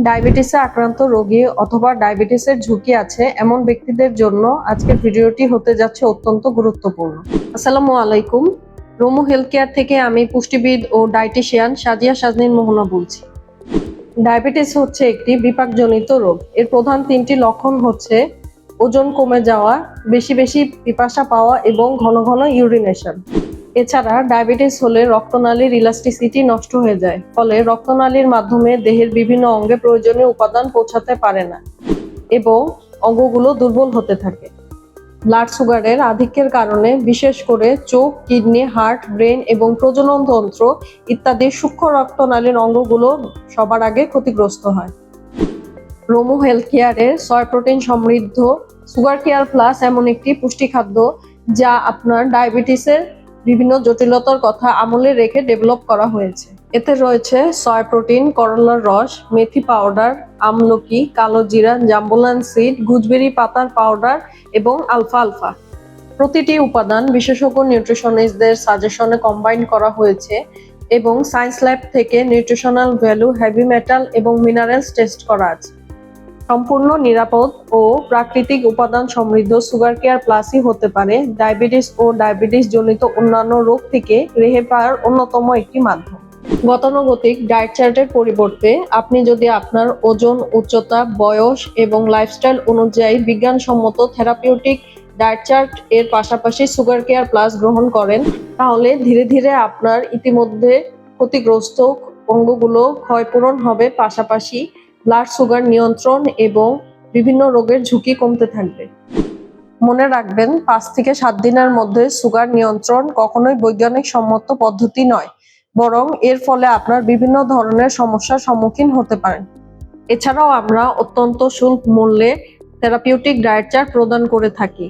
ডায়াবেটিসে আক্রান্ত রোগী অথবা ডায়াবেটিসের ঝুঁকি আছে এমন ব্যক্তিদের জন্য আজকের ভিডিওটি হতে যাচ্ছে অত্যন্ত গুরুত্বপূর্ণ। আসসালামু আলাইকুম। রোমো হেলথ কেয়ার থেকে আমি পুষ্টিবিদ ও ডায়েটিশিয়ান সাজিয়া সাজনীন মোহনা বলছি। ডায়াবেটিস হচ্ছে একটি বিপাকজনিত রোগ। এর প্রধান তিনটি লক্ষণ হচ্ছে ওজন কমে যাওয়া, বেশি বেশি পিপাসা পাওয়া এবং ঘন ঘন ইউরিনেশন। এছাড়া ডায়াবেটিস হলে রক্তনালীর ইলাস্টিসিটি নষ্ট হয়ে যায়, ফলে রক্তনালীর মাধ্যমে দেহের বিভিন্ন অঙ্গে প্রয়োজনীয় উপাদান পৌঁছাতে পারে না এবং অঙ্গগুলো দুর্বল হতে থাকে। ব্লাড সুগারের আধিক্যের কারণে বিশেষ করে চোখ, কিডনি, হার্ট, ব্রেন এবং প্রজনন তন্ত্র ইত্যাদি সূক্ষ্ম রক্তনালীর অঙ্গগুলো সবার আগে ক্ষতিগ্রস্ত হয়। রোমো হেলথ কেয়ারের সয় প্রোটিন সমৃদ্ধ সুগার কেয়ার প্লাস এমন একটি পুষ্টি খাদ্য যা আপনার ডায়াবেটিসের বিভিন্ন জটিলতার কথা আমলে রেখে ডেভেলপ করা হয়েছে। এতে রয়েছে সয় প্রোটিন, করলার রস, মেথি পাউডার, আমলকি, কালো জিরা, জাম্বুলান সিড, গুজবেরি পাতার পাউডার এবং আলফা আলফা। প্রতিটি উপাদান বিশেষজ্ঞ নিউট্রিশনিস্টদের সাজেশনে কম্বাইন করা হয়েছে এবং সায়েন্স ল্যাব থেকে নিউট্রিশনাল ভ্যালু, হেভি মেটাল এবং মিনারেলস টেস্ট করা আছে। সম্পূর্ণ নিরাপদ ও প্রাকৃতিক উপাদান সমৃদ্ধ সুগার কেয়ার প্লাসই হতে পারে ডায়াবেটিস ও ডায়াবেটিস জনিত অন্যান্য রোগ থেকে রেহাই পাওয়ার অন্যতম একটি মাধ্যম। গতানুগতিক ডায়েট চার্টের পরিবর্তে আপনি যদি আপনার ওজন, উচ্চতা, বয়স এবং লাইফস্টাইল অনুযায়ী বিজ্ঞানসম্মত থেরাপিউটিক ডায়েট চার্ট এর পাশাপাশি সুগার কেয়ার প্লাস গ্রহণ করেন, তাহলে ধীরে ধীরে আপনার ইতিমধ্যে ক্ষতিগ্রস্ত অঙ্গগুলো ক্ষয়পূরণ হবে, পাশাপাশি ব্লাড সুগার নিয়ন্ত্রণ এবং বিভিন্ন রোগের ঝুঁকি কমতে থাকবে। মনে রাখবেন, 5 থেকে 7 দিনের মধ্যে সুগার নিয়ন্ত্রণ কখনোই বৈজ্ঞানিক সম্মত পদ্ধতি নয়, বরং এর ফলে আপনার বিভিন্ন ধরনের সমস্যার সম্মুখীন হতে পারেন। এছাড়াও আমরা অত্যন্ত সুলভ মূল্যে থেরাপিউটিক ডায়েট চার্ট প্রদান করে থাকি।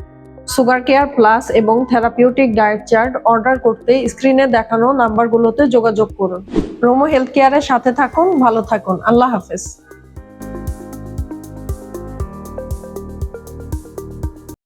সুগার কেয়ার প্লাস এবং থেরাপিউটিক ডায়েট চার্ট অর্ডার করতে স্ক্রিনে দেখানো নাম্বারগুলোতে যোগাযোগ করুন। রোমো হেলথ কেয়ারের সাথে থাকুন, ভালো থাকুন। আল্লাহ হাফেজ।